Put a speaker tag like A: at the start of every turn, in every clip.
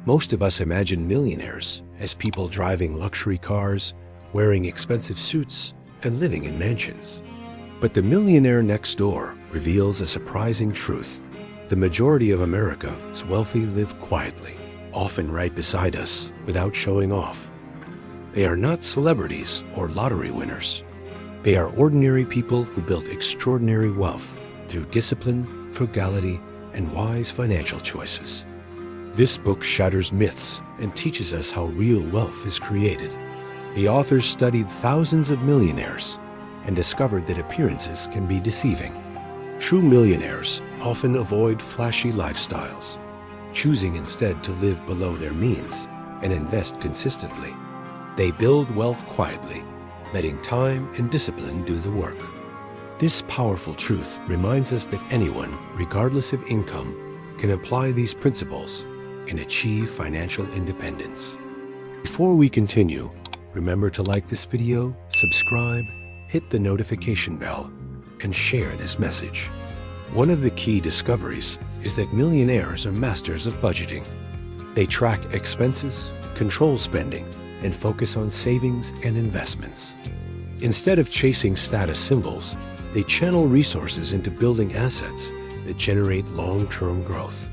A: Most of us imagine millionaires as people driving luxury cars, wearing expensive suits, and living in mansions. But the Millionaire Next Door reveals a surprising truth. The majority of America's wealthy live quietly, often right beside us, without showing off. They are not celebrities or lottery winners. They are ordinary people who built extraordinary wealth through discipline, frugality, and wise financial choices. This book shatters myths and teaches us how real wealth is created. The authors studied thousands of millionaires and discovered that appearances can be deceiving. True millionaires often avoid flashy lifestyles, choosing instead to live below their means and invest consistently. They build wealth quietly, letting time and discipline do the work. This powerful truth reminds us that anyone, regardless of income, can apply these principles and achieve financial independence. Before we continue, remember to like this video, subscribe, hit the notification bell, and share this message. One of the key discoveries is that millionaires are masters of budgeting. They track expenses, control spending, and focus on savings and investments. Instead of chasing status symbols, they channel resources into building assets that generate long-term growth.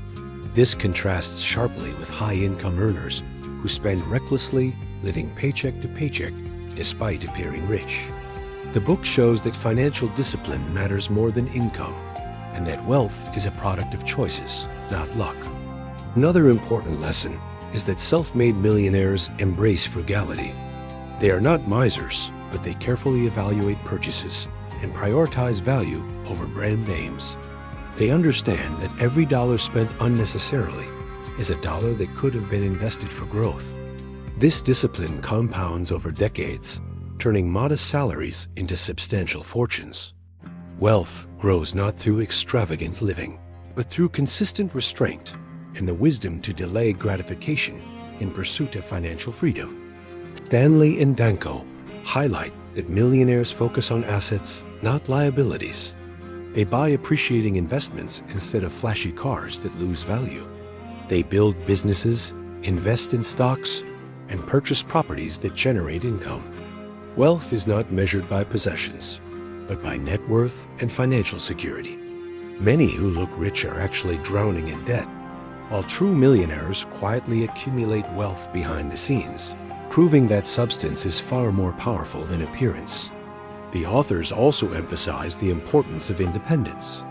A: This contrasts sharply with high-income earners who spend recklessly, living paycheck to paycheck despite appearing rich. The book shows that financial discipline matters more than income, and that wealth is a product of choices, not luck. Another important lesson is that self-made millionaires embrace frugality. They are not misers, but they carefully evaluate purchases and prioritize value over brand names. They understand that every dollar spent unnecessarily is a dollar that could have been invested for growth. This discipline compounds over decades, turning modest salaries into substantial fortunes. Wealth grows not through extravagant living, but through consistent restraint and the wisdom to delay gratification in pursuit of financial freedom. Stanley and Danko highlight that millionaires focus on assets, not liabilities. They buy appreciating investments instead of flashy cars that lose value. They build businesses, invest in stocks, and purchase properties that generate income. Wealth is not measured by possessions, but by net worth and financial security. Many who look rich are actually drowning in debt, while true millionaires quietly accumulate wealth behind the scenes, proving that substance is far more powerful than appearance. The authors also emphasize the importance of independence.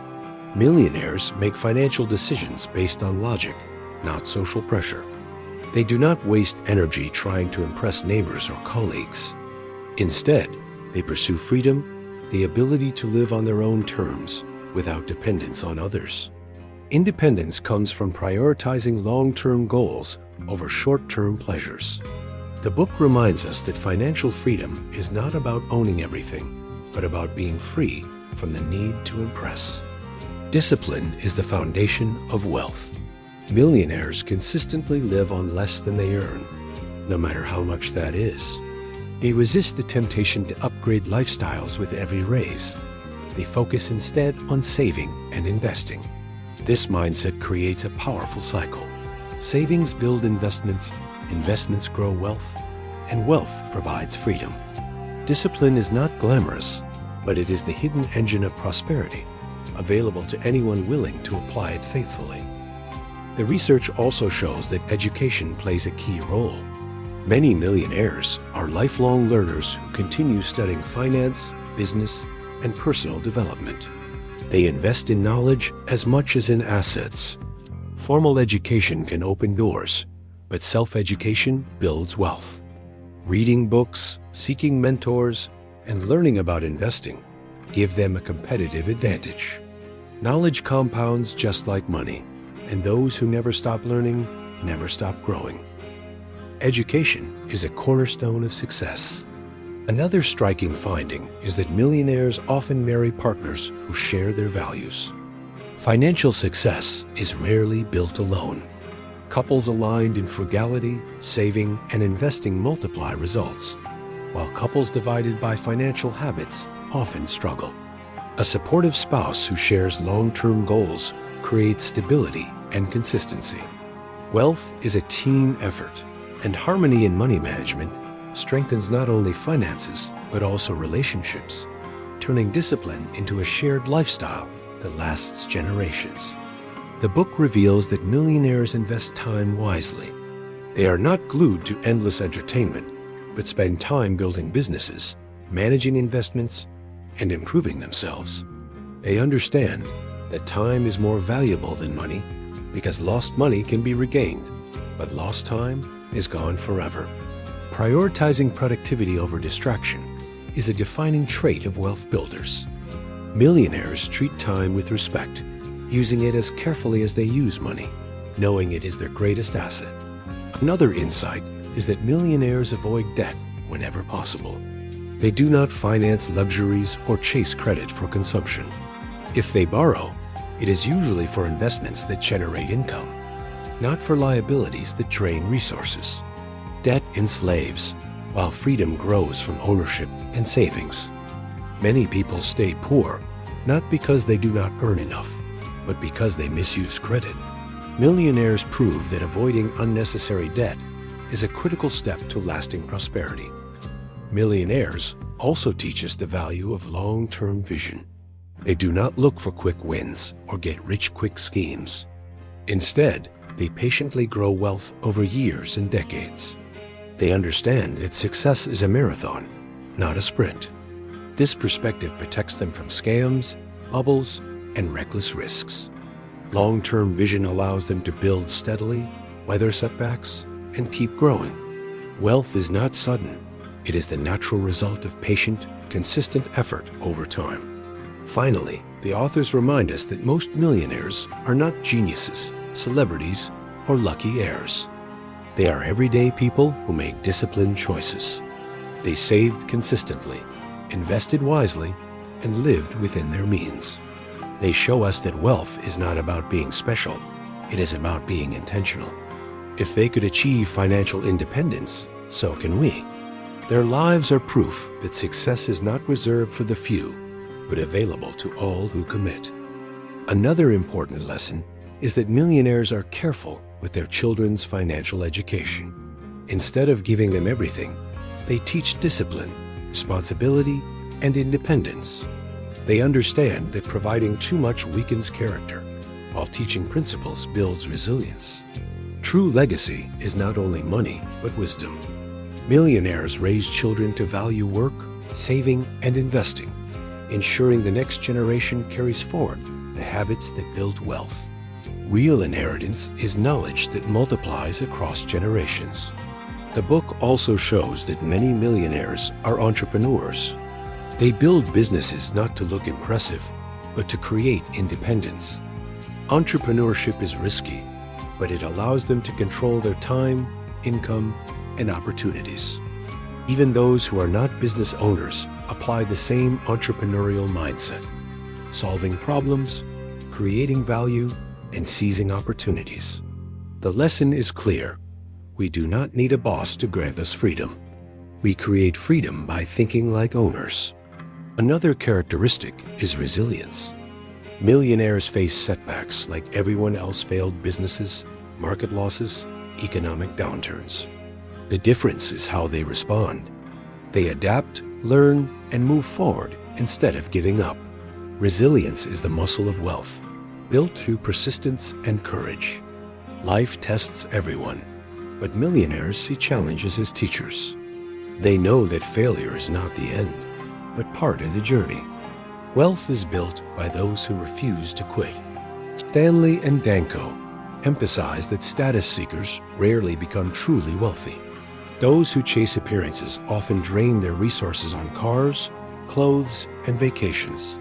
A: Millionaires make financial decisions based on logic, not social pressure. They do not waste energy trying to impress neighbors or colleagues. Instead, they pursue freedom, the ability to live on their own terms without dependence on others. Independence comes from prioritizing long-term goals over short-term pleasures. The book reminds us that financial freedom is not about owning everything, but about being free from the need to impress. Discipline is the foundation of wealth. Millionaires consistently live on less than they earn, no matter how much that is. They resist the temptation to upgrade lifestyles with every raise. They focus instead on saving and investing. This mindset creates a powerful cycle. Savings build investments, investments grow wealth, and wealth provides freedom. Discipline is not glamorous, but it is the hidden engine of prosperity, available to anyone willing to apply it faithfully. The research also shows that education plays a key role. Many millionaires are lifelong learners who continue studying finance, business, and personal development. They invest in knowledge as much as in assets. Formal education can open doors, but self-education builds wealth. Reading books, seeking mentors, and learning about investing give them a competitive advantage. Knowledge compounds just like money, and those who never stop learning never stop growing. Education is a cornerstone of success. Another striking finding is that millionaires often marry partners who share their values. Financial success is rarely built alone. Couples aligned in frugality, saving, and investing multiply results, while couples divided by financial habits often struggle. A supportive spouse who shares long-term goals creates stability and consistency. Wealth is a team effort, and harmony in money management strengthens not only finances, but also relationships, turning discipline into a shared lifestyle that lasts generations. The book reveals that millionaires invest time wisely. They are not glued to endless entertainment, but spend time building businesses, managing investments, and improving themselves. They understand that time is more valuable than money because lost money can be regained, but lost time is gone forever. Prioritizing productivity over distraction is a defining trait of wealth builders. Millionaires treat time with respect, using it as carefully as they use money, knowing it is their greatest asset. Another insight is that millionaires avoid debt whenever possible. They do not finance luxuries or chase credit for consumption. If they borrow, it is usually for investments that generate income, not for liabilities that drain resources. Debt enslaves, while freedom grows from ownership and savings. Many people stay poor, not because they do not earn enough, but because they misuse credit. Millionaires prove that avoiding unnecessary debt is a critical step to lasting prosperity. Millionaires also teach us the value of long-term vision. They do not look for quick wins or get rich-quick schemes. Instead, they patiently grow wealth over years and decades. They understand that success is a marathon, not a sprint. This perspective protects them from scams, bubbles, and reckless risks. Long-term vision allows them to build steadily, weather setbacks, and keep growing. Wealth is not sudden. It is the natural result of patient, consistent effort over time. Finally, the authors remind us that most millionaires are not geniuses, celebrities, or lucky heirs. They are everyday people who make disciplined choices. They saved consistently, invested wisely, and lived within their means. They show us that wealth is not about being special, it is about being intentional. If they could achieve financial independence, so can we. Their lives are proof that success is not reserved for the few, but available to all who commit. Another important lesson is that millionaires are careful with their children's financial education. Instead of giving them everything, they teach discipline, responsibility, and independence. They understand that providing too much weakens character, while teaching principles builds resilience. True legacy is not only money, but wisdom. Millionaires raise children to value work, saving, and investing, ensuring the next generation carries forward the habits that build wealth. Real inheritance is knowledge that multiplies across generations. The book also shows that many millionaires are entrepreneurs. They build businesses not to look impressive, but to create independence. Entrepreneurship is risky, but it allows them to control their time, income, and opportunities. Even those who are not business owners apply the same entrepreneurial mindset, solving problems, creating value, and seizing opportunities. The lesson is clear. We do not need a boss to grant us freedom. We create freedom by thinking like owners. Another characteristic is resilience. Millionaires face setbacks like everyone else: failed businesses, market losses, economic downturns. The difference is how they respond. They adapt, learn, and move forward instead of giving up. Resilience is the muscle of wealth, built through persistence and courage. Life tests everyone, but millionaires see challenges as teachers. They know that failure is not the end, but part of the journey. Wealth is built by those who refuse to quit. Stanley and Danko emphasize that status seekers rarely become truly wealthy. Those who chase appearances often drain their resources on cars, clothes, and vacations.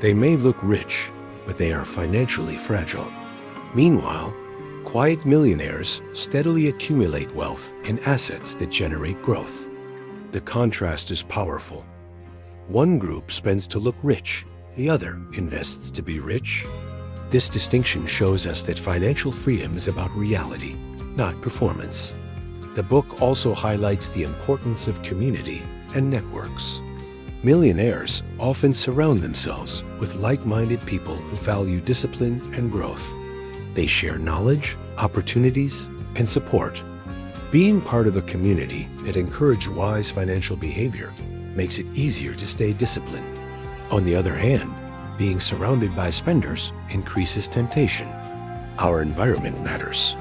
A: They may look rich, but they are financially fragile. Meanwhile, quiet millionaires steadily accumulate wealth and assets that generate growth. The contrast is powerful. One group spends to look rich, the other invests to be rich. This distinction shows us that financial freedom is about reality, not performance. The book also highlights the importance of community and networks. Millionaires often surround themselves with like-minded people who value discipline and growth. They share knowledge, opportunities, and support. Being part of a community that encourages wise financial behavior makes it easier to stay disciplined. On the other hand, being surrounded by spenders increases temptation. Our environment matters.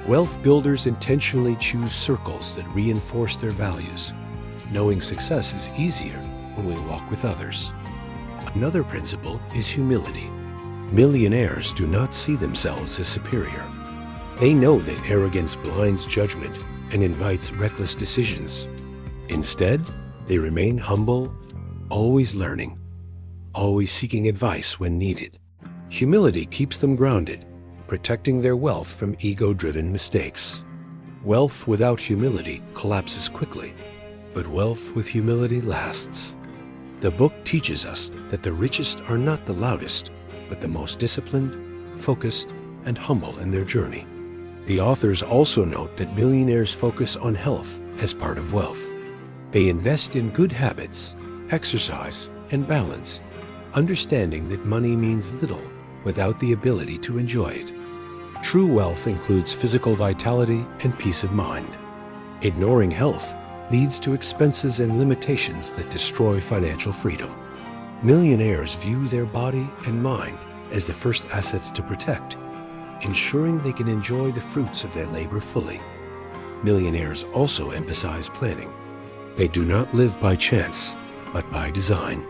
A: Wealth builders intentionally choose circles that reinforce their values. Knowing success is easier when we walk with others. Another principle is humility. Millionaires do not see themselves as superior. They know that arrogance blinds judgment and invites reckless decisions. Instead, they remain humble, always learning, always seeking advice when needed. Humility keeps them grounded, protecting their wealth from ego-driven mistakes. Wealth without humility collapses quickly, but wealth with humility lasts. The book teaches us that the richest are not the loudest, but the most disciplined, focused, and humble in their journey. The authors also note that millionaires focus on health as part of wealth. They invest in good habits, exercise, and balance, understanding that money means little without the ability to enjoy it. True wealth includes physical vitality and peace of mind. Ignoring health leads to expenses and limitations that destroy financial freedom. Millionaires view their body and mind as the first assets to protect, ensuring they can enjoy the fruits of their labor fully. Millionaires also emphasize planning. They do not live by chance, but by design.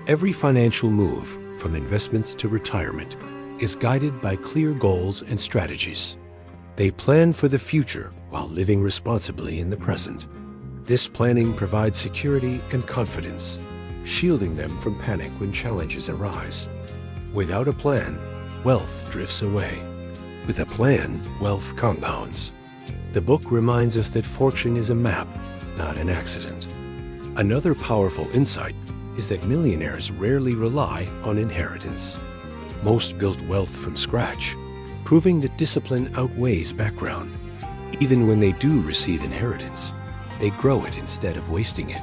A: Every financial move, from investments to retirement, is guided by clear goals and strategies. They plan for the future while living responsibly in the present. This planning provides security and confidence, shielding them from panic when challenges arise. Without a plan, wealth drifts away. With a plan, wealth compounds. The book reminds us that fortune is a map, not an accident. Another powerful insight is that millionaires rarely rely on inheritance. Most build wealth from scratch, proving that discipline outweighs background. Even when they do receive inheritance, they grow it instead of wasting it.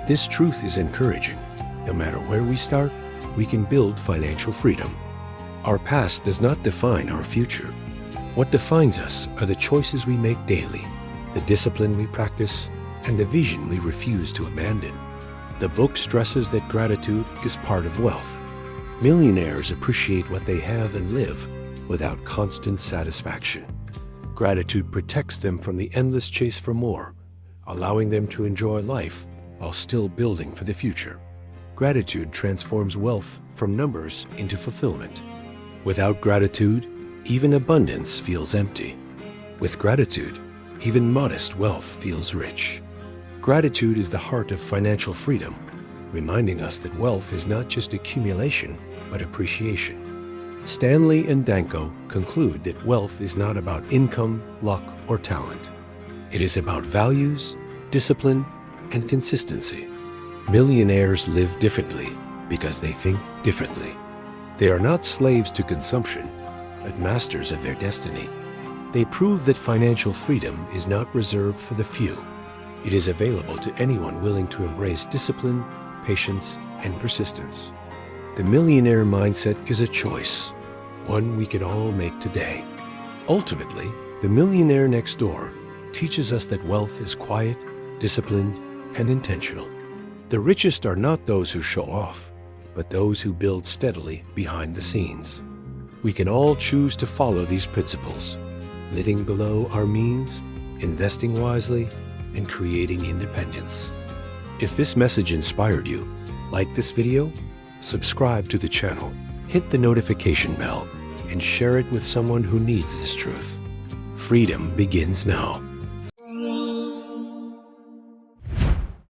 A: This truth is encouraging. No matter where we start, we can build financial freedom. Our past does not define our future. What defines us are the choices we make daily, the discipline we practice, and the vision we refuse to abandon. The book stresses that gratitude is part of wealth. Millionaires appreciate what they have and live without constant satisfaction. Gratitude protects them from the endless chase for more, allowing them to enjoy life while still building for the future. Gratitude transforms wealth from numbers into fulfillment. Without gratitude, even abundance feels empty. With gratitude, even modest wealth feels rich. Gratitude is the heart of financial freedom, reminding us that wealth is not just accumulation, but appreciation. Stanley and Danko conclude that wealth is not about income, luck, or talent. It is about values, discipline, and consistency. Millionaires live differently because they think differently. They are not slaves to consumption, but masters of their destiny. They prove that financial freedom is not reserved for the few. It is available to anyone willing to embrace discipline, patience, and persistence. The millionaire mindset is a choice, one we can all make today. Ultimately, the Millionaire Next Door teaches us that wealth is quiet, disciplined, and intentional. The richest are not those who show off, but those who build steadily behind the scenes. We can all choose to follow these principles, living below our means, investing wisely, and creating independence. If this message inspired you, like this video, subscribe to the channel, hit the notification bell, and share it with someone who needs this truth. Freedom begins now.